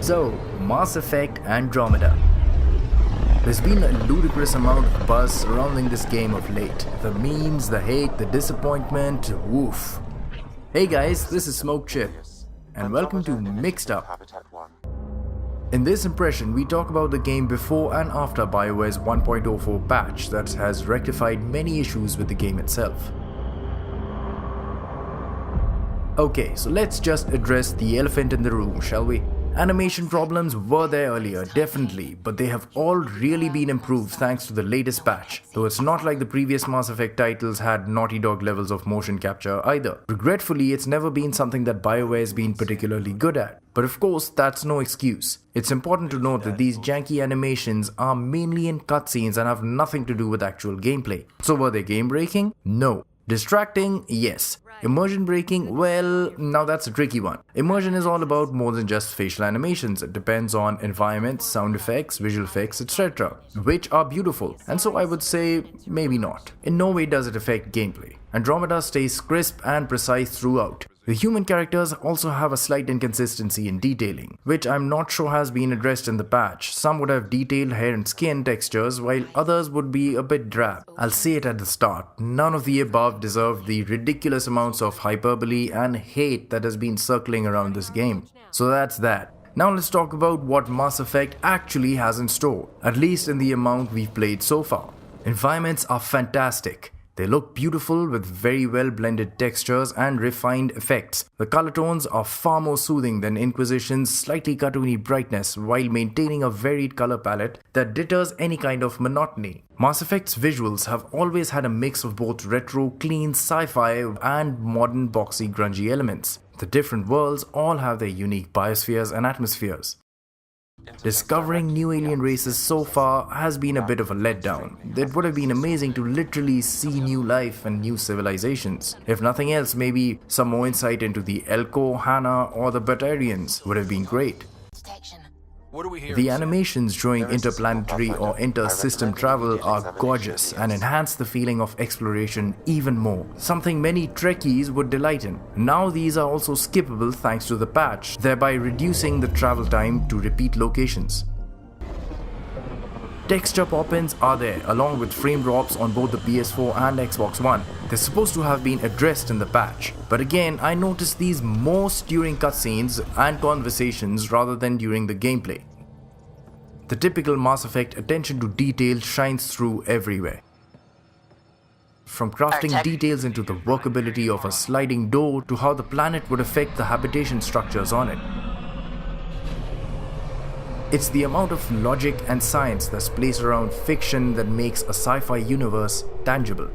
So, Mass Effect Andromeda. There's been a ludicrous amount of buzz surrounding this game of late. The memes, the hate, the disappointment, woof. Hey guys, this is Smoke Chip, and welcome to MixedUp. In this impression, we talk about the game before and after BioWare's 1.04 patch that has rectified many issues with the game itself. Okay, so let's just address the elephant in the room, shall we? Animation problems were there earlier, definitely, but they have all really been improved thanks to the latest patch, though it's not like the previous Mass Effect titles had Naughty Dog levels of motion capture either. Regretfully, it's never been something that BioWare has been particularly good at. But of course, that's no excuse. It's important to note that these janky animations are mainly in cutscenes and have nothing to do with actual gameplay. So were they game-breaking? No. Distracting? Yes. Immersion breaking? Well, now that's a tricky one. Immersion is all about more than just facial animations. It depends on environments, sound effects, visual effects, etc., which are beautiful, and so I would say maybe not. In no way does it affect gameplay. Andromeda stays crisp and precise throughout. The human characters also have a slight inconsistency in detailing, which I'm not sure has been addressed in the patch. Some would have detailed hair and skin textures, while others would be a bit drab. I'll say it at the start, none of the above deserve the ridiculous amounts of hyperbole and hate that has been circling around this game. So that's that. Now let's talk about what Mass Effect actually has in store, at least in the amount we've played so far. Environments are fantastic. They look beautiful with very well blended textures and refined effects. The color tones are far more soothing than Inquisition's slightly cartoony brightness while maintaining a varied color palette that deters any kind of monotony. Mass Effect's visuals have always had a mix of both retro, clean sci-fi and modern boxy grungy elements. The different worlds all have their unique biospheres and atmospheres. Discovering new alien races so far has been a bit of a letdown. It would have been amazing to literally see new life and new civilizations. If nothing else, maybe some more insight into the Elko, Hana, or the Batarians would have been great. The animations showing interplanetary or inter-system travel are gorgeous and enhance the feeling of exploration even more, something many Trekkies would delight in. Now these are also skippable thanks to the patch, thereby reducing the travel time to repeat locations. Texture pop-ins are there, along with frame drops on both the PS4 and Xbox One. They're supposed to have been addressed in the patch, but again I noticed these most during cutscenes and conversations rather than during the gameplay. The typical Mass Effect attention to detail shines through everywhere. From crafting details into the workability of a sliding door to how the planet would affect the habitation structures on it. It's the amount of logic and science that's placed around fiction that makes a sci-fi universe tangible.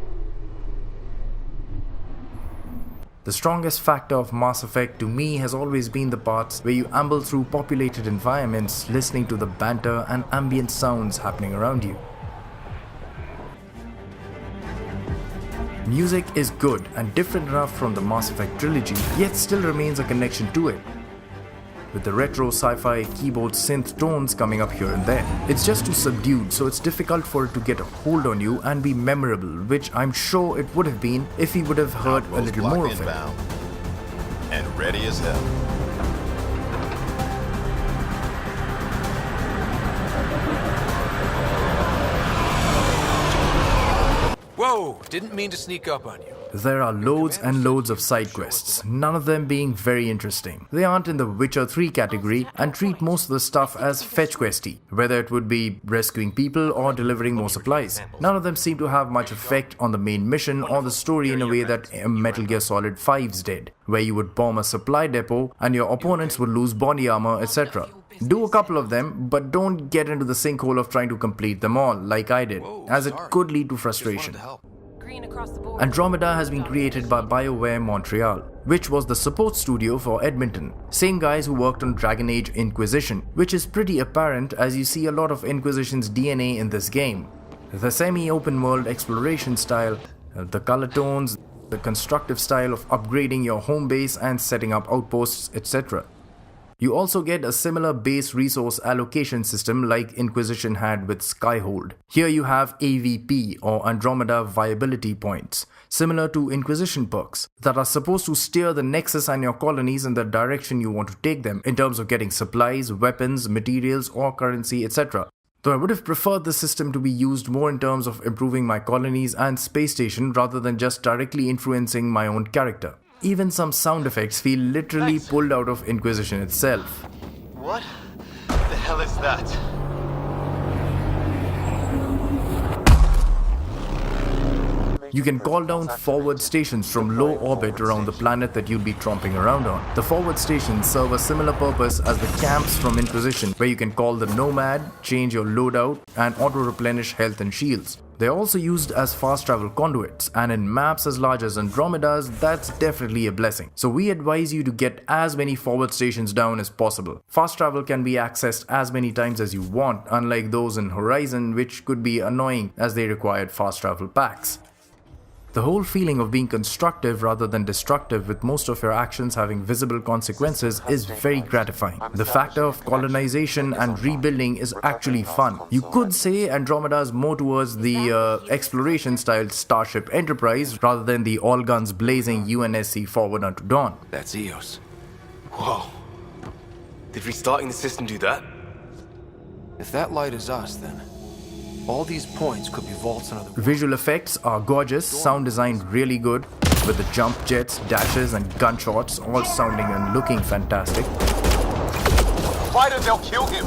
The strongest factor of Mass Effect to me has always been the parts where you amble through populated environments, listening to the banter and ambient sounds happening around you. Music is good and different enough from the Mass Effect trilogy, yet still remains a connection to it, with the retro sci-fi keyboard synth tones coming up here and there. It's just too subdued, so it's difficult for it to get a hold on you and be memorable, which I'm sure it would have been if we would have heard a little more of it. And ready as hell. Whoa, didn't mean to sneak up on you. There are loads and loads of side quests, none of them being very interesting. They aren't in the Witcher 3 category and treat most of the stuff as fetch questy, whether it would be rescuing people or delivering more supplies. None of them seem to have much effect on the main mission or the story in a way that Metal Gear Solid 5's did, where you would bomb a supply depot and your opponents would lose body armor, etc. Do a couple of them, but don't get into the sinkhole of trying to complete them all, like I did, as it could lead to frustration. Andromeda has been created by BioWare Montreal, which was the support studio for Edmonton. Same guys who worked on Dragon Age Inquisition, which is pretty apparent as you see a lot of Inquisition's DNA in this game. The semi-open world exploration style, the color tones, the constructive style of upgrading your home base and setting up outposts, etc. You also get a similar base resource allocation system like Inquisition had with Skyhold. Here you have AVP or Andromeda Viability Points, similar to Inquisition perks, that are supposed to steer the Nexus and your colonies in the direction you want to take them in terms of getting supplies, weapons, materials or currency, etc. Though I would have preferred the system to be used more in terms of improving my colonies and space station rather than just directly influencing my own character. Even some sound effects feel literally pulled out of Inquisition itself. What the hell is that? You can call down forward stations from low orbit around the planet that you'll be tromping around on. The forward stations serve a similar purpose as the camps from Inquisition, where you can call the Nomad, change your loadout, and auto-replenish health and shields. They're also used as fast travel conduits, and in maps as large as Andromeda's, that's definitely a blessing. So we advise you to get as many forward stations down as possible. Fast travel can be accessed as many times as you want, unlike those in Horizon, which could be annoying as they required fast travel packs. The whole feeling of being constructive rather than destructive with most of your actions having visible consequences is very gratifying. The factor of colonization and rebuilding is actually fun. You could say Andromeda is more towards the exploration-style Starship Enterprise rather than the all-guns blazing UNSC Forward Unto Dawn. That's EOS. Whoa. Did restarting the system do that? If that light is us, then all these points could be vaults on other. Visual effects are gorgeous, sound design really good, with the jump jets, dashes and gunshots all sounding and looking fantastic. Fighters, they'll kill him!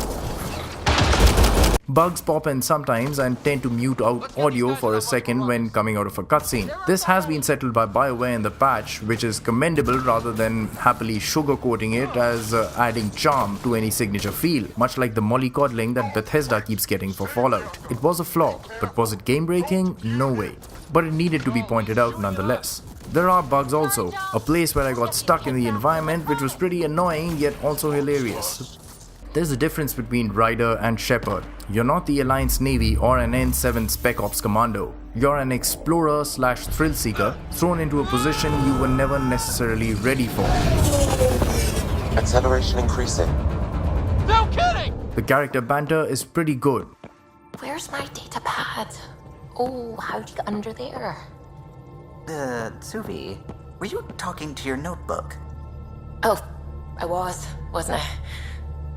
Bugs pop in sometimes and tend to mute out audio for a second when coming out of a cutscene. This has been settled by BioWare in the patch, which is commendable rather than happily sugarcoating it as adding charm to any signature feel, much like the mollycoddling that Bethesda keeps getting for Fallout. It was a flaw, but was it game-breaking? No way. But it needed to be pointed out nonetheless. There are bugs also, a place where I got stuck in the environment which was pretty annoying yet also hilarious. There's a difference between Ryder and Shepard. You're not the Alliance Navy or an N7 Spec Ops commando. You're an explorer / thrill seeker thrown into a position you were never necessarily ready for. Acceleration increasing. No kidding! The character banter is pretty good. Where's my data pad? Oh, how'd you get under there? Suvi, were you talking to your notebook? Oh, I wasn't I?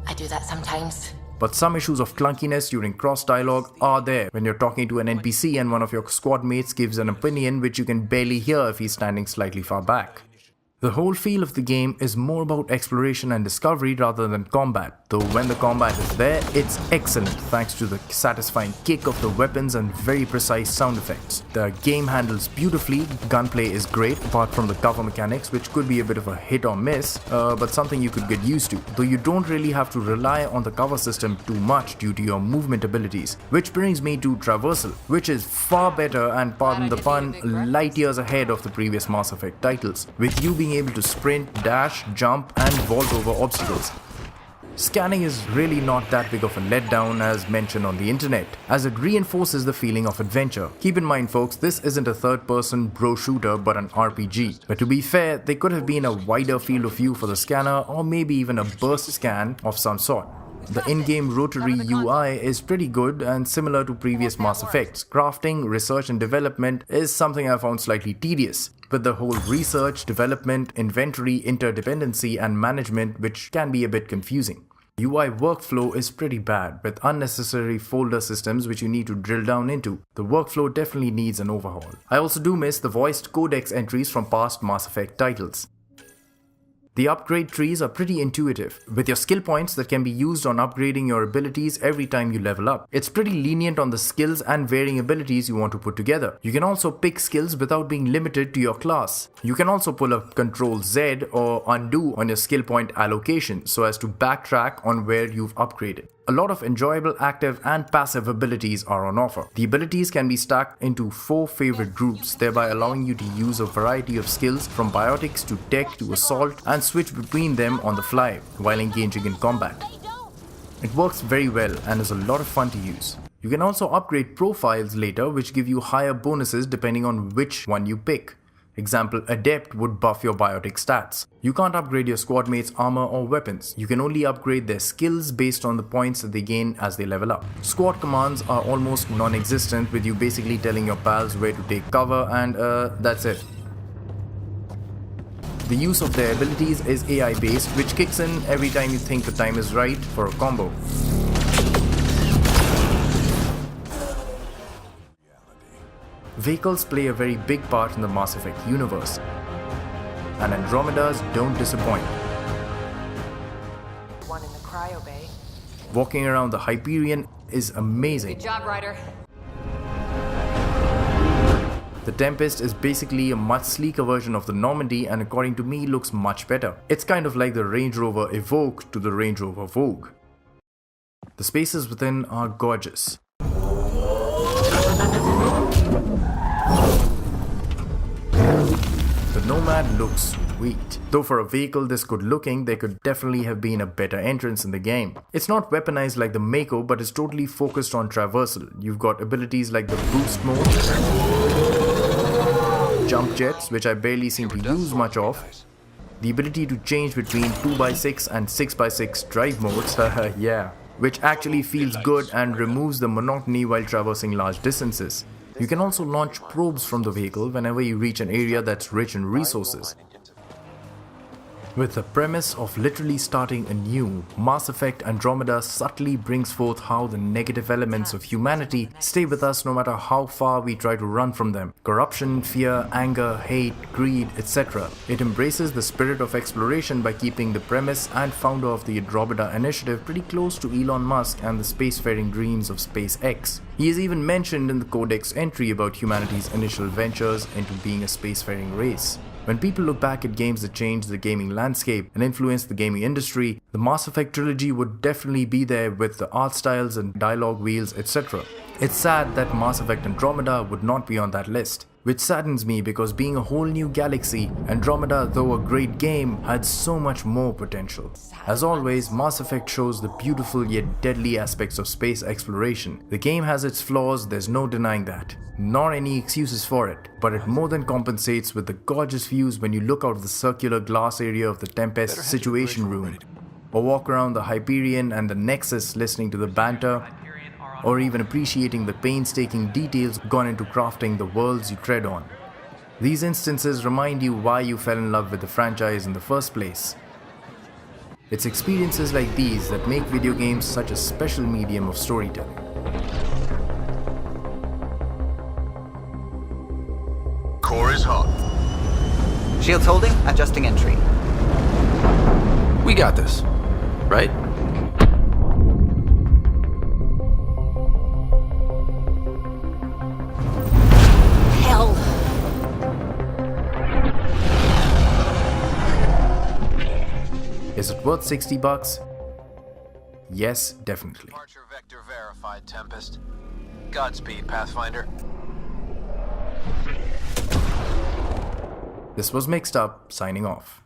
I do that sometimes. But some issues of clunkiness during cross-dialogue are there when you're talking to an NPC and one of your squad mates gives an opinion which you can barely hear if he's standing slightly far back. The whole feel of the game is more about exploration and discovery rather than combat, though when the combat is there, it's excellent thanks to the satisfying kick of the weapons and very precise sound effects. The game handles beautifully, gunplay is great apart from the cover mechanics, which could be a bit of a hit or miss, but something you could get used to, though you don't really have to rely on the cover system too much due to your movement abilities. Which brings me to traversal, which is far better and, pardon the pun, light years ahead of the previous Mass Effect titles, with you being able to sprint, dash, jump and vault over obstacles. Scanning is really not that big of a letdown as mentioned on the internet, as it reinforces the feeling of adventure. Keep in mind folks, this isn't a third-person bro shooter but an RPG. But to be fair, there could have been a wider field of view for the scanner or maybe even a burst scan of some sort. The in-game rotary UI is pretty good and similar to previous Mass Effects. Crafting, research and development is something I found slightly tedious, with the whole research, development, inventory, interdependency and management which can be a bit confusing. UI workflow is pretty bad, with unnecessary folder systems which you need to drill down into. The workflow definitely needs an overhaul. I also do miss the voiced codex entries from past Mass Effect titles. The upgrade trees are pretty intuitive, with your skill points that can be used on upgrading your abilities every time you level up. It's pretty lenient on the skills and varying abilities you want to put together. You can also pick skills without being limited to your class. You can also pull up Ctrl Z or undo on your skill point allocation so as to backtrack on where you've upgraded. A lot of enjoyable active and passive abilities are on offer. The abilities can be stacked into 4 favorite groups, thereby allowing you to use a variety of skills from biotics to tech to assault and switch between them on the fly while engaging in combat. It works very well and is a lot of fun to use. You can also upgrade profiles later which give you higher bonuses depending on which one you pick. Example, Adept would buff your biotic stats. You can't upgrade your squad mates' armor or weapons. You can only upgrade their skills based on the points that they gain as they level up. Squad commands are almost non-existent, with you basically telling your pals where to take cover and that's it. The use of their abilities is AI based, which kicks in every time you think the time is right for a combo. Vehicles play a very big part in the Mass Effect universe, and Andromedas don't disappoint. One in the cryo bay. Walking around the Hyperion is amazing. Good job, Ryder. The Tempest is basically a much sleeker version of the Normandy, and according to me looks much better. It's kind of like the Range Rover Evoque to the Range Rover Vogue. The spaces within are gorgeous. The Nomad looks sweet. Though for a vehicle this good looking, there could definitely have been a better entrance in the game. It's not weaponized like the Mako, but is totally focused on traversal. You've got abilities like the Boost Mode, Jump Jets, which I barely seem to use much of, the ability to change between 2x6 and 6x6 drive modes, yeah, which actually feels good and removes the monotony while traversing large distances. You can also launch probes from the vehicle whenever you reach an area that's rich in resources. With the premise of literally starting anew, Mass Effect Andromeda subtly brings forth how the negative elements of humanity stay with us no matter how far we try to run from them. Corruption, fear, anger, hate, greed, etc. It embraces the spirit of exploration by keeping the premise and founder of the Andromeda initiative pretty close to Elon Musk and the spacefaring dreams of SpaceX. He is even mentioned in the Codex entry about humanity's initial ventures into being a spacefaring race. When people look back at games that changed the gaming landscape and influenced the gaming industry, the Mass Effect trilogy would definitely be there with the art styles and dialogue wheels, etc. It's sad that Mass Effect Andromeda would not be on that list, which saddens me because being a whole new galaxy, Andromeda, though a great game, had so much more potential. As always, Mass Effect shows the beautiful yet deadly aspects of space exploration. The game has its flaws, there's no denying that, nor any excuses for it, but it more than compensates with the gorgeous views when you look out of the circular glass area of the Tempest Situation Room, or walk around the Hyperion and the Nexus listening to the banter, or even appreciating the painstaking details gone into crafting the worlds you tread on. These instances remind you why you fell in love with the franchise in the first place. It's experiences like these that make video games such a special medium of storytelling. Core is hot. Shields holding, adjusting entry. We got this, right? Hell. Is it worth $60? Yes, definitely. Departure vector verified, Tempest. Godspeed, Pathfinder. This was MixedUp, signing off.